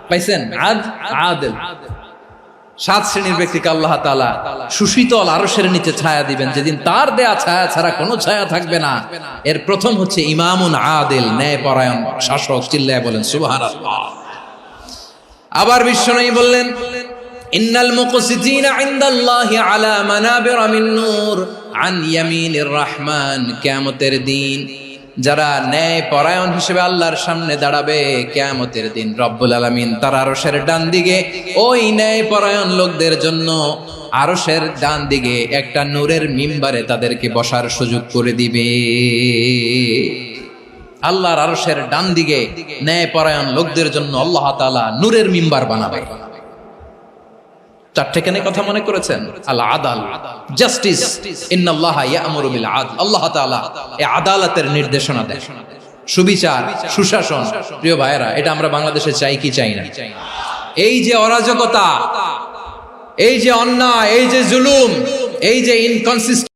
পাইছেন? আদিল। 7 শ্রেণীর ব্যক্তিকে আল্লাহ তাআলা সুশীতল আরশের নিচে ছায়া দিবেন, যেদিন তার দেয়া ছায়া ছাড়া কোনো ছায়া থাকবে না। এর প্রথম হচ্ছে ইমামুন আদিল, ন্যায়পরায়ণ শাসক। চিল্লায় বলেন সুবহানাল্লাহ। আবার বিশ্বনবী বললেন, ইন্নাল মুকসিতিনা ইনদাল্লাহি আলা মানাবিরা মিন নূর আন ইয়ামিনির রহমান। কিয়ামতের দিন যারা ন্যায় পরায়ণ হিসেবে আল্লাহর সামনে দাঁড়াবে, কিয়ামতের দিন রব্বুল আলামিন তার আরশের ডান দিকে ওই ন্যায় পরায়ণ লোকদের জন্য আরশের ডান দিকে একটা নূরের মিম্বারে তাদেরকে বসার সুযোগ করে দিবে। আল্লাহর আরশের ডান দিকে ন্যায় পরায়ণ লোকদের জন্য আল্লাহ তাআলা নূরের মিম্বার বানাবে। 4টে কেন কথা মনে করেছেন? আল আদাল, জাস্টিস। ইন্নাল্লাহা ইয়া'মুরু বিল আদল। আল্লাহ তাআলা এই আদালতের নির্দেশনা দেন, সুবিচার, সুশাসন। প্রিয় ভাইয়েরা, এটা আমরা বাংলাদেশে চাই কি চাই না? এই যে অরাজকতা, এই যে অন্যায়, এই যে জুলুম, এই যে ইনকনসিস্টেন্ট